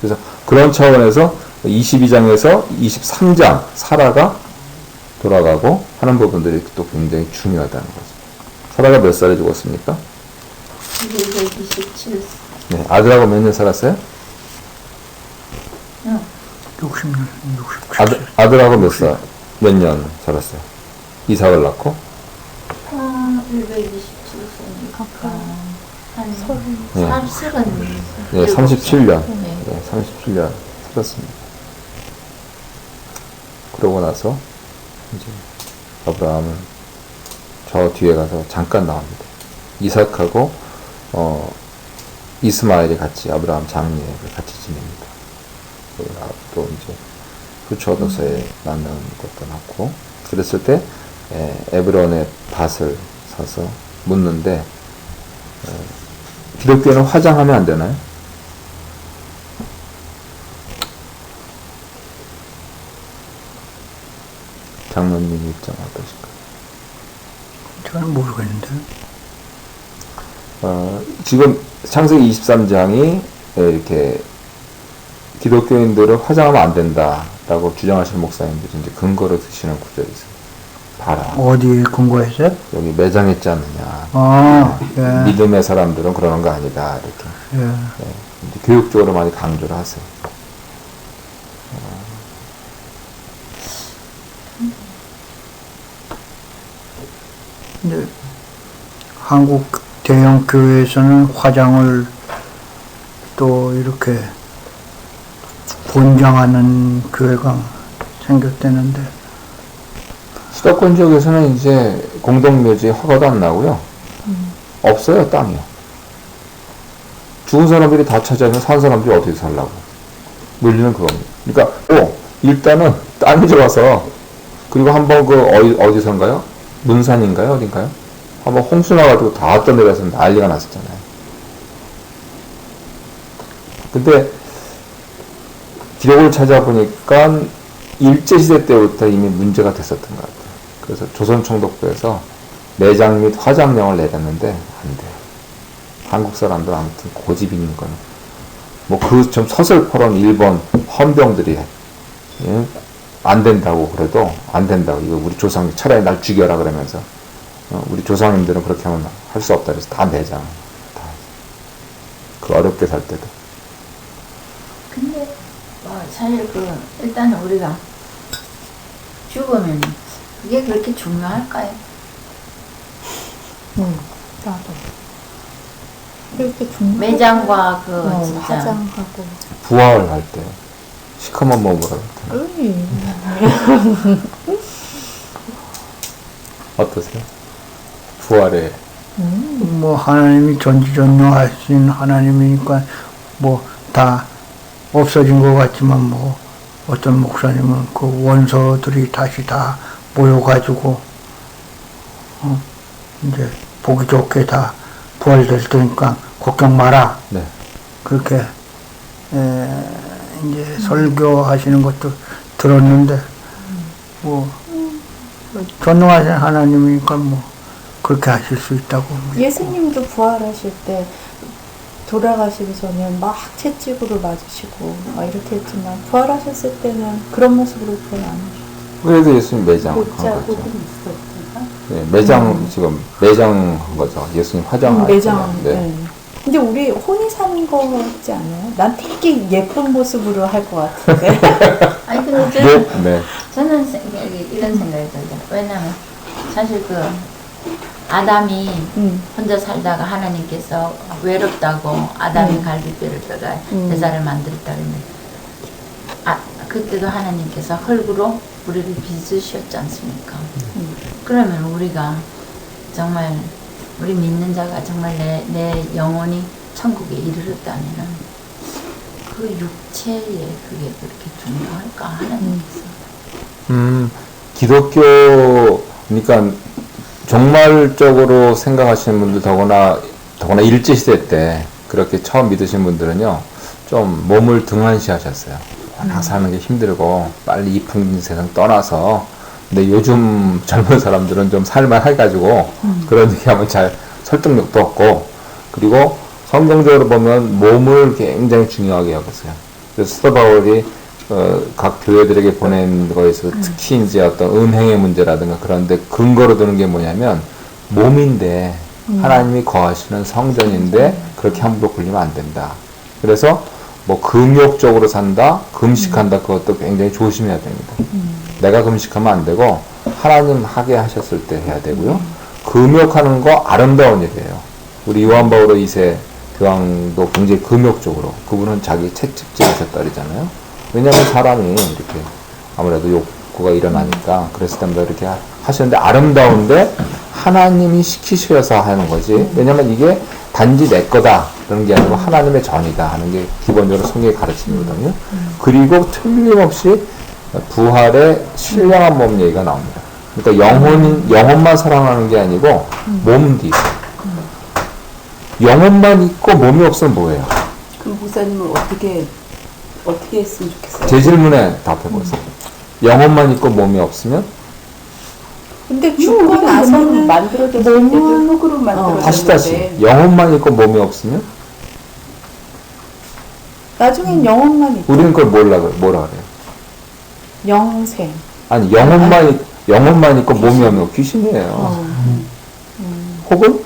그래서 그런 차원에서 22장에서 23장 사라가 돌아가고 하는 부분들이 또 굉장히 중요하다는 거죠. 사라가 몇 살에 죽었습니까? 227. 네, 아들하고 몇 년 살았어요? 60년, 67. 아들하고 몇 년 살았어요? 이삭을 낳고? 127세니까 한 30은 네, 37년. 네, 37년 살았습니다. 그러고 나서 이제 아브라함은 저 뒤에 가서 잠깐 나옵니다. 이삭하고 이스마엘이 같이 아브라함 장례를 같이 지냅니다. 또 이제 후추 얻어서에 낳는 것도 낳고 그랬을 때 에브론의 밭을 사서 묻는데 기독교는 화장하면 안 되나요? 장로님 입장 어떠실까요? 저는 모르겠는데. 지금 창세기 23장이 이렇게 기독교인들을 화장하면 안 된다라고 주장하시는 목사님들이 이제 근거로 드시는 구절이 있어요. 봐라. 어디에 근거했어요? 여기 매장했지 않느냐. 아, 예. 믿음의 사람들은 그러는 거 아니다. 이렇게. 예. 네. 이제 교육적으로 많이 강조를 하세요. 근데 한국 대형 교회에서는 화장을 또 이렇게 본정하는 교회가 생겼다는데. 수도권 지역에서는 이제 공동묘지 허가도 안 나고요. 없어요, 땅이요. 죽은 사람들이 다 찾아오면 산 사람들이 어디서 살라고. 물리는 그겁니다. 그러니까, 일단은 땅이 좋아서, 그리고 한번 어디선가요? 문산인가요? 어딘가요? 한번 홍수 나가지고 다 떠내려서 난리가 났었잖아요. 근데, 기록을 찾아보니까, 일제시대 때부터 이미 문제가 됐었던 것 같아요. 그래서 조선총독부에서 매장 및 화장령을 내렸는데 안 돼요. 한국 사람들 아무튼 고집 있는 거는 뭐 그 좀 서슬퍼런 일본 헌병들이 안 된다고 그래도 안 된다고 이거 우리 조상 차라리 날 죽여라 그러면서 우리 조상님들은 그렇게 하면 할 수 없다 그래서 다 매장 다 그 어렵게 살 때도. 근데 사실 일단은 우리가 죽으면 그게 그렇게 중요할까요? 나도. 그렇게 중요해. 매장과 진짜 화장하고. 부활할 때 시커먼 몸으로 할 때. 어떠세요? 부활에 뭐 하나님이 전지전능하신 하나님이니까 뭐 다 없어진 것 같지만 뭐 어떤 목사님은 그 원서들이 다시 다 모여가지고 이제 보기 좋게 다 부활될 테니까 걱정 마라. 네. 그렇게 이제 설교하시는 것도 들었는데 뭐 전능하신 하나님이니까 뭐 그렇게 하실 수 있다고. 예수님도 부활하실 때 돌아가시기 전에 막 채찍으로 맞으시고 막 이렇게 했지만 부활하셨을 때는 그런 모습으로 부활 안 하셨어요. 그래도 예수님 매장 한 거죠. 네, 매장 지금 매장 한 거죠. 예수님 화장 매장. 네. 네. 근데 우리 혼이 사는 거 같지 않아요? 난 되게 예쁜 모습으로 할 것 같은데. 아니 근데 저는 이런 생각이 들어요. 왜냐면 사실 아담이 혼자 살다가 하나님께서 외롭다고 아담이 갈비뼈를 빼가 제사를 만들었다 그랬는데 그때도 하나님께서 흙으로 우리를 빚으셨지 않습니까? 그러면 우리가 정말 우리 믿는 자가 정말 내 영혼이 천국에 이르렀다면은 그 육체에 그게 그렇게 중요할까 하나님께서. 기독교 그러니까 종말적으로 생각하시는 분들 더구나 일제시대 때 그렇게 처음 믿으신 분들은요 좀 몸을 등한시하셨어요. 워낙 사는 게 힘들고 빨리 이 풍진 세상 떠나서. 근데 요즘 젊은 사람들은 좀 살만 해가지고 그런 얘기하면 잘 설득력도 없고, 그리고 성경적으로 보면 몸을 굉장히 중요하게 여겼어요. 그래서 사도 바울이 각 교회들에게 보낸 거에서 특히 이제 어떤 음행의 문제라든가 그런데 근거로 드는 게 뭐냐면 몸인데 하나님이 거하시는 성전인데 그렇게 함부로 굴리면 안 된다. 그래서 뭐 금욕적으로 산다, 금식한다 그것도 굉장히 조심해야 됩니다. 내가 금식하면 안 되고 하나님 하게 하셨을 때 해야 되고요. 금욕하는 거 아름다운 일이에요. 우리 요한 바오로 2세 교황도 굉장히 금욕적으로 그분은 자기 채찍질을 했다리잖아요. 왜냐하면 사람이 이렇게 아무래도 욕구가 일어나니까 그랬을 때마다 이렇게 하시는데 아름다운데 하나님이 시키셔서 하는 거지. 왜냐하면 이게 단지 내 거다 그런 게 아니고 하나님의 전이다 하는 게 기본적으로 성경의 가르침이거든요. 그리고 틀림없이 부활의 신령한 몸 얘기가 나옵니다. 그러니까 영혼만 사랑하는 게 아니고 몸도 있어요. 영혼만 있고 몸이 없으면 뭐예요? 그럼 목사님은 어떻게 했으면 좋겠어요? 제 질문에 답해보세요. 영혼만 있고 몸이 없으면? 근데 죽고 나서는 만들어졌을 때도 흙으로 만들어졌는데 다시 영혼만 있고 몸이 없으면? 나중엔 영혼만 있고 우리는 그걸 뭐라 그래요? 영생. 아니 영혼만 있고 몸이 없는 거 귀신이에요. 혹은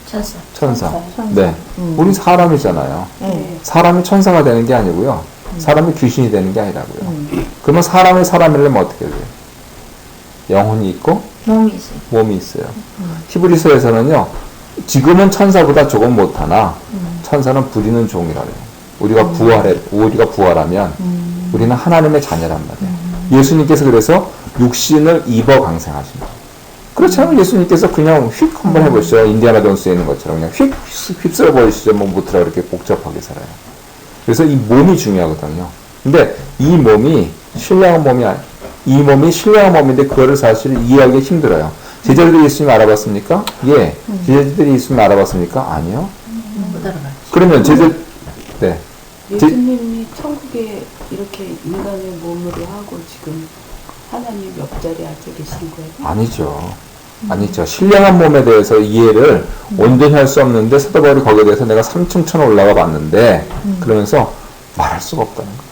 천사. 천사. 천사. 네. 우리 사람이잖아요. 네. 사람이 천사가 되는 게 아니고요. 사람이 귀신이 되는 게 아니라고요. 그러면 사람이려면 어떻게 돼요? 영혼이 있고 몸이 있어요. 몸이 있어요. 히브리서에서는요. 지금은 천사보다 조금 못하나 천사는 부리는 종이라 그래요. 우리가 부활하면 우리는 하나님의 자녀란 말이에요. 예수님께서 그래서 육신을 입어 강생하신다. 그렇지 않으면 예수님께서 그냥 휙 한번 해보시죠. 인디아나 존스에 있는 것처럼 그냥 휙 휩쓸어 버리시죠. 몸부터 이렇게 복잡하게 살아요. 그래서 이 몸이 중요하거든요. 근데 이 몸이 신령한 몸이 이 몸이 신령한 몸인데 그거를 사실 이해하기 힘들어요. 제자들이 예수님 알아봤습니까? 예. 제자들이 예수님 알아봤습니까? 아니요. 못 알아봤죠. 그러면 네. 예수님이 천국에 이렇게 인간의 몸으로 하고 지금 하나님 옆자리에 앉아 계신 거예요? 아니죠. 신령한 몸에 대해서 이해를 온전히 할 수 없는데 사도 바울이 거기에 대해서 내가 3층 천에 올라가 봤는데 그러면서 말할 수가 없다는 거예요.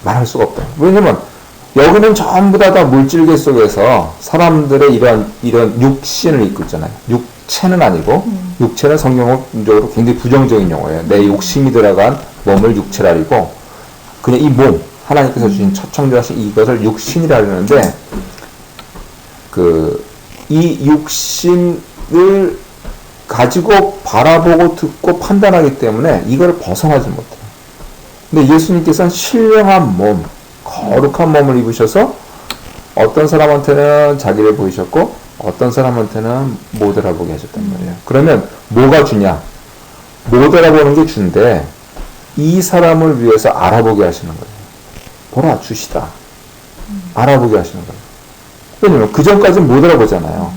말할 수가 없다. 왜냐면 여기는 전부 다 물질계 속에서 사람들의 이런 육신을 입고 있잖아요. 육체는 아니고 육체는 성경적으로 굉장히 부정적인 용어예요. 내 욕심이 들어간 몸을 육체라 그러고 그냥 이 몸 하나님께서 주신 첫 창조하신 이것을 육신이라 그러는데 이 육신을 가지고 바라보고 듣고 판단하기 때문에 이걸 벗어나지 못해요. 근데 예수님께서는 신령한 몸, 거룩한 몸을 입으셔서 어떤 사람한테는 자기를 보이셨고 어떤 사람한테는 못 알아보게 하셨단 말이에요. 그러면 뭐가 주냐? 못 알아보는 게 주인데 이 사람을 위해서 알아보게 하시는 거예요. 보라, 주시다. 알아보게 하시는 거예요. 왜냐면 그 전까지는 못 알아보잖아요.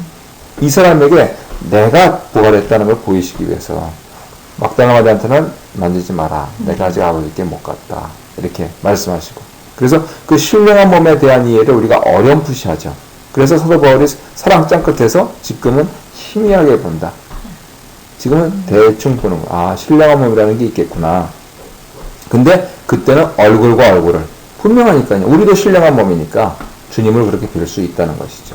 이 사람에게 내가 부활했다는 걸 보이시기 위해서 막다나 마리아한테는 만지지 마라. 내가 아직 아버지께 못 갔다. 이렇게 말씀하시고. 그래서 그 신령한 몸에 대한 이해를 우리가 어렴풋이 하죠. 그래서 사도 바울이 사랑장 끝에서 지금은 희미하게 본다. 지금은 대충 보는 거야. 신령한 몸이라는 게 있겠구나. 근데 그때는 얼굴과 얼굴을 분명하니까요. 우리도 신령한 몸이니까 주님을 그렇게 뵐 수 있다는 것이죠.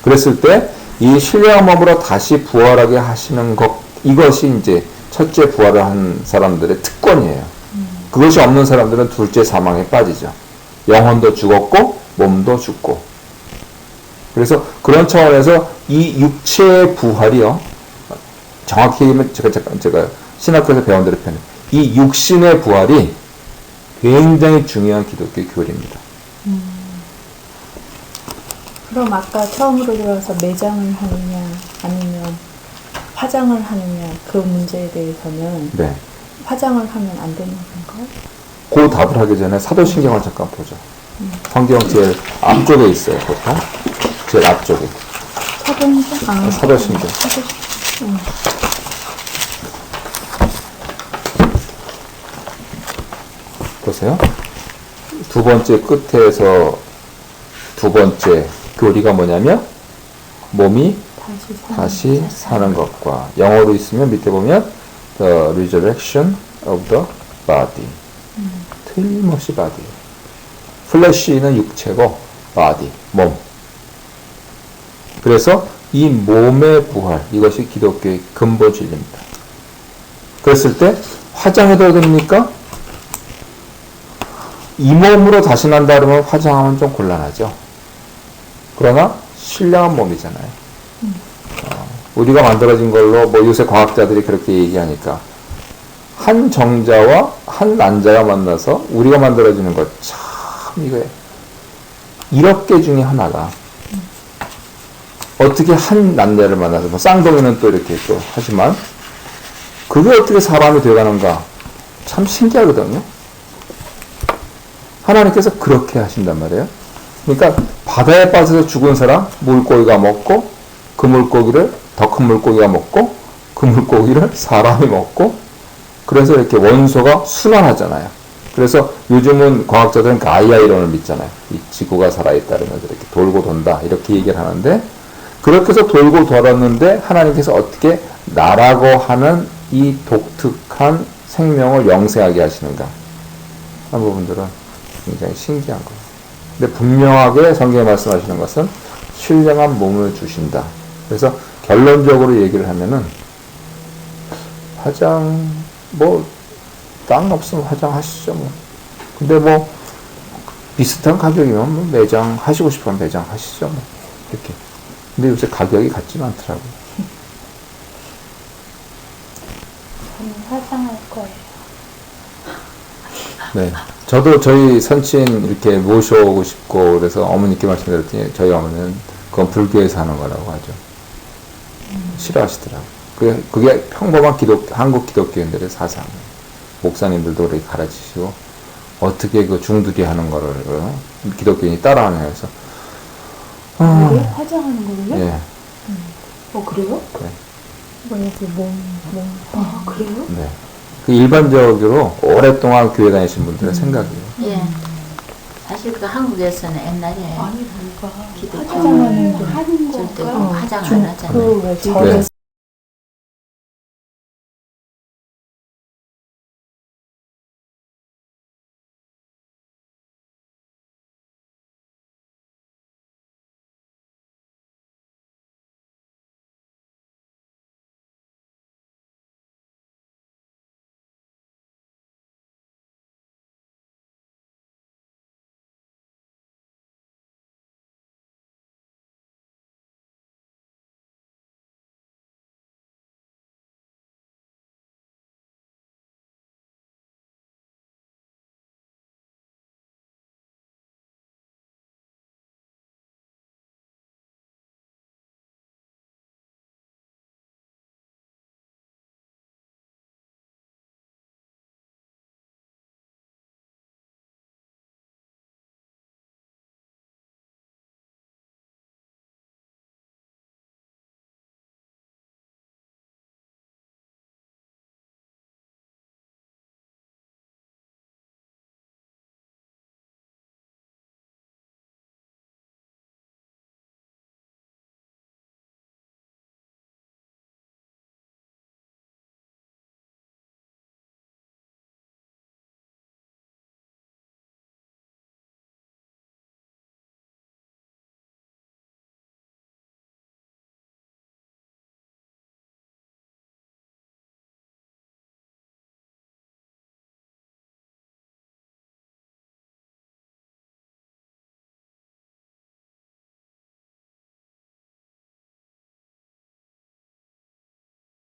그랬을 때 이 신령한 몸으로 다시 부활하게 하시는 것, 이것이 이제 첫째 부활을 한 사람들의 특권이에요. 그것이 없는 사람들은 둘째 사망에 빠지죠. 영혼도 죽었고 몸도 죽고. 그래서 그런 차원에서 이 육체의 부활이요. 정확히 얘기하면 제가 신학교에서 배운 대로 표현해요. 이 육신의 부활이 굉장히 중요한 기독교 교리입니다. 그럼 아까 처음으로 들어와서 매장을 하느냐 아니면 화장을 하느냐 그 문제에 대해서는 네. 화장을 하면 안 되는 건가요? 그 답을 하기 전에 사도신경을 잠깐 보죠. 성경 제일 앞쪽에 있어요, 보통. 제일 앞쪽에. 사도신경? 사도신경. 보세요. 두 번째 끝에서 두 번째 교리가 뭐냐면 몸이 다시 사는 것과 영어로 있으면 밑에 보면 the resurrection of the body. 틀림없이 body. flesh는 육체고 body, 몸. 그래서 이 몸의 부활, 이것이 기독교의 근본 진리입니다. 그랬을 때 화장해도 됩니까? 이 몸으로 다시 난다 그러면 화장하면 좀 곤란하죠. 그러나 신령한 몸이잖아요. 우리가 만들어진 걸로 뭐 요새 과학자들이 그렇게 얘기하니까 한 정자와 한 난자가 만나서 우리가 만들어지는 것 참 이거 1억 개 중에 하나가 어떻게 한 난자를 만나서 뭐 쌍둥이는 또 이렇게 또 하지만 그게 어떻게 사람이 되어가는가 참 신기하거든요. 하나님께서 그렇게 하신단 말이에요. 그러니까 바다에 빠져서 죽은 사람 물고기가 먹고 그 물고기를 더 큰 물고기가 먹고 그 물고기를 사람이 먹고 그래서 이렇게 원소가 순환하잖아요. 그래서 요즘은 과학자들은 가이아 이론을 믿잖아요. 이 지구가 살아있다 그러면서 이렇게 돌고 돈다 이렇게 얘기를 하는데 그렇게 해서 돌고 돌았는데 하나님께서 어떻게 나라고 하는 이 독특한 생명을 영생하게 하시는가 한 부분들은 굉장히 신기한 거예요. 근데 분명하게 성경에 말씀하시는 것은 신령한 몸을 주신다. 그래서 결론적으로 얘기를 하면은 화장 뭐 땅 없으면 화장하시죠 뭐. 근데 뭐 비슷한 가격이면 뭐 매장 하시고 싶으면 매장 하시죠 뭐. 이렇게. 근데 요새 가격이 같지는 않더라고요. 저는 화장할 거예요. 네. 저도 저희 선친 이렇게 모셔오고 싶고 그래서 어머니께 말씀드렸더니 저희 어머니는 그건 불교에서 하는 거라고 하죠. 싫어하시더라고요. 그게 평범한 한국 기독교인들의 사상이에요. 목사님들도 그렇게 가르치시고 어떻게 그 중들이 하는 거를 기독교인이 따라하냐 해서 왜 화장하는 거를요? 예. 그래요? 네. 뭐 여기 몸. 아, 그래요? 네. 그 일반적으로 오랫동안 교회 다니신 분들의 생각이에요. 예. 사실 그 한국에서는 옛날에 아니, 뭔가 기독교 화장하는 거. 하는 절대 건가? 화장 안 하잖아요. 그왜 절에서